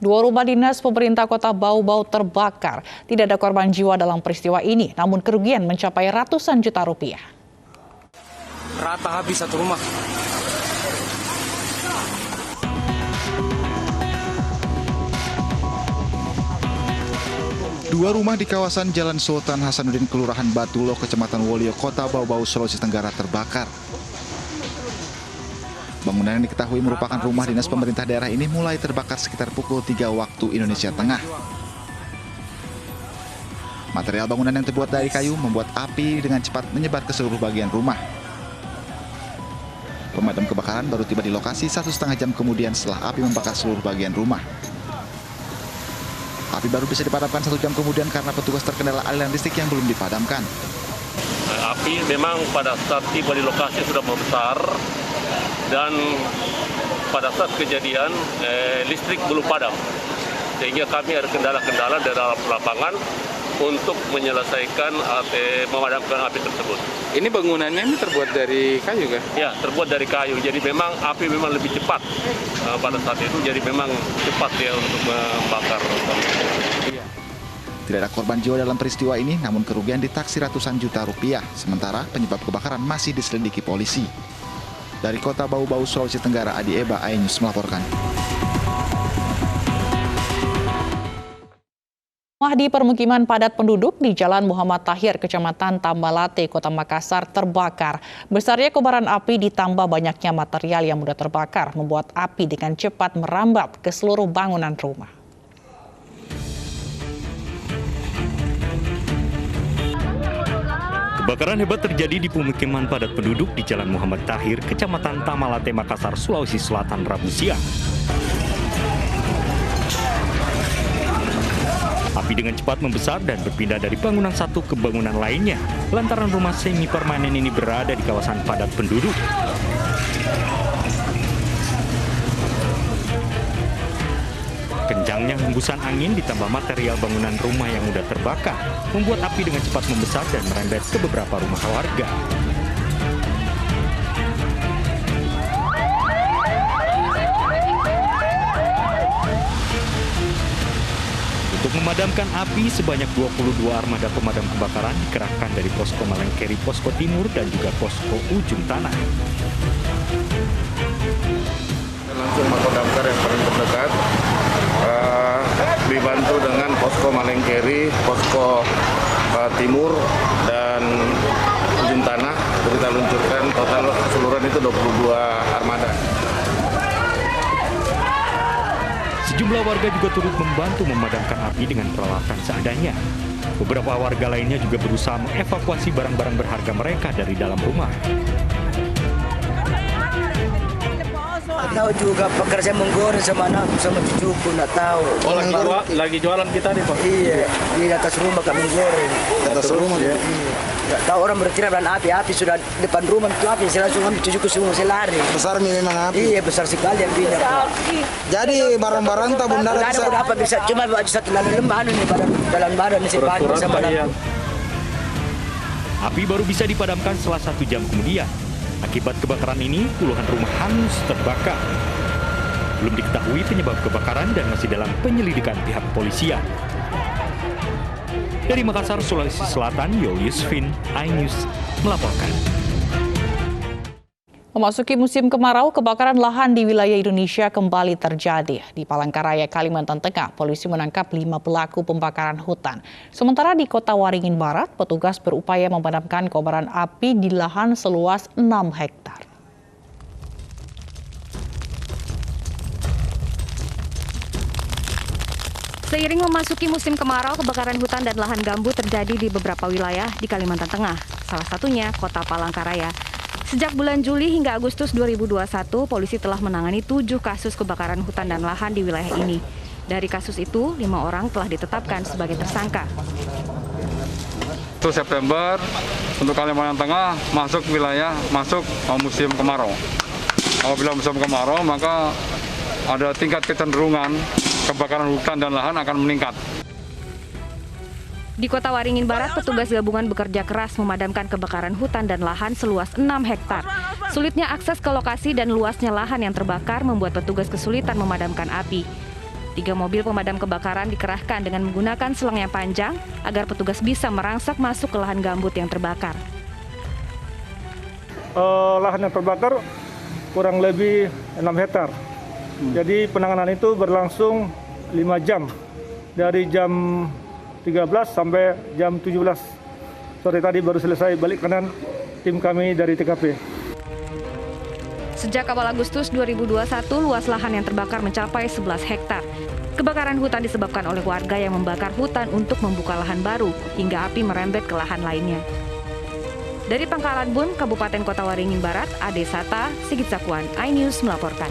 Dua rumah dinas pemerintah Kota Bau-Bau terbakar. Tidak ada korban jiwa dalam peristiwa ini, namun kerugian mencapai ratusan juta rupiah. Rata habis satu rumah. Dua rumah di kawasan Jalan Sultan Hasanuddin, Kelurahan Batulo, Kecamatan Wolio, Kota Bau-Bau, Sulawesi Tenggara terbakar. Bangunan yang diketahui merupakan rumah dinas pemerintah daerah ini mulai terbakar sekitar pukul 3 waktu Indonesia Tengah. Material bangunan yang terbuat dari kayu membuat api dengan cepat menyebar ke seluruh bagian rumah. Pemadam kebakaran baru tiba di lokasi 1,5 jam kemudian setelah api membakar seluruh bagian rumah. Api baru bisa dipadamkan 1 jam kemudian karena petugas terkendala aliran listrik yang belum dipadamkan. Api memang pada saat tiba di lokasi sudah membesar dan pada saat kejadian listrik belum padam. Sehingga kami ada kendala-kendala di dalam lapangan untuk menyelesaikan memadamkan api tersebut. Ini bangunannya ini terbuat dari kayu kan? Ya, terbuat dari kayu. Jadi memang api memang lebih cepat pada saat itu. Jadi memang cepat ya untuk membakar. Tidak ada korban jiwa dalam peristiwa ini, namun kerugian ditaksir ratusan juta rupiah. Sementara penyebab kebakaran masih diselidiki polisi. Dari Kota Bau-Bau, Sulawesi Tenggara, Adi Eba, iNews melaporkan. Rumah di permukiman padat penduduk di Jalan Muhammad Tahir, Kecamatan Tambalate, Kota Makassar terbakar. Besarnya kobaran api ditambah banyaknya material yang mudah terbakar membuat api dengan cepat merambat ke seluruh bangunan rumah. Kebakaran hebat terjadi di pemukiman padat penduduk di Jalan Muhammad Tahir, Kecamatan Tambalate, Makassar, Sulawesi Selatan, Rabu siang. Api dengan cepat membesar dan berpindah dari bangunan satu ke bangunan lainnya, lantaran rumah semi permanen ini berada di kawasan padat penduduk. Kencangnya hembusan angin ditambah material bangunan rumah yang mudah terbakar, membuat api dengan cepat membesar dan merembet ke beberapa rumah warga. Untuk memadamkan api, sebanyak 22 armada pemadam kebakaran dikerahkan dari Posko Malengkeri, Posko Timur, dan juga Posko Ujung Tanah. Langsung Mako Damkar yang paling terdekat, dibantu dengan Posko Malengkeri, Posko Timur, dan Ujung Tanah. Kita luncurkan total keseluruhan itu 22 armada. Sejumlah warga juga turut membantu memadamkan api dengan peralatan seadanya. Beberapa warga lainnya juga berusaha mengevakuasi barang-barang berharga mereka dari dalam rumah. Tahu juga pekerja menggoreng sama anakku sama cucuku, nggak tahu. Oh, lagi jualan kita nih Pak? Iya, di atas rumah kami menggoreng. Di atas rumah ya? Nggak tahu orang berkira dan api sudah depan rumah itu api, saya langsung ambil cucuku semua, saya lari. Besar memang api? Iya, besar sekali apinya. Jadi barang-barang tak bunda bisa? Apa bisa, cuma satu lalu lembahan ini, dalam badan ini sepanjang sama Api baru bisa dipadamkan setelah 1 jam kemudian. Akibat kebakaran ini, puluhan rumah hangus terbakar. Belum diketahui penyebab kebakaran dan masih dalam penyelidikan pihak kepolisian. Dari Makassar, Sulawesi Selatan, Julius Fin, iNews melaporkan. Memasuki musim kemarau, kebakaran lahan di wilayah Indonesia kembali terjadi. Di Palangkaraya, Kalimantan Tengah, polisi menangkap 5 pelaku pembakaran hutan. Sementara di Kota Waringin Barat, petugas berupaya memadamkan kobaran api di lahan seluas 6 hektar. Seiring memasuki musim kemarau, kebakaran hutan dan lahan gambut terjadi di beberapa wilayah di Kalimantan Tengah. Salah satunya Kota Palangkaraya. Sejak bulan Juli hingga Agustus 2021, polisi telah menangani 7 kasus kebakaran hutan dan lahan di wilayah ini. Dari kasus itu, 5 orang telah ditetapkan sebagai tersangka. 1 September untuk Kalimantan Tengah masuk musim kemarau. Apabila musim kemarau, maka ada tingkat kecenderungan kebakaran hutan dan lahan akan meningkat. Di Kota Waringin Barat, petugas gabungan bekerja keras memadamkan kebakaran hutan dan lahan seluas 6 hektar. Sulitnya akses ke lokasi dan luasnya lahan yang terbakar membuat petugas kesulitan memadamkan api. 3 mobil pemadam kebakaran dikerahkan dengan menggunakan selang yang panjang agar petugas bisa merangsek masuk ke lahan gambut yang terbakar. Lahan yang terbakar kurang lebih 6 hektar. Jadi penanganan itu berlangsung 5 jam. Dari jam 13 sampai jam 17. Sore tadi baru selesai balik kanan tim kami dari TKP. Sejak awal Agustus 2021, luas lahan yang terbakar mencapai 11 hektar. Kebakaran hutan disebabkan oleh warga yang membakar hutan untuk membuka lahan baru, hingga api merembet ke lahan lainnya. Dari Pangkalan Bun, Kabupaten Kota Waringin Barat, Ade Sata, Sigit Sakuan, iNews melaporkan.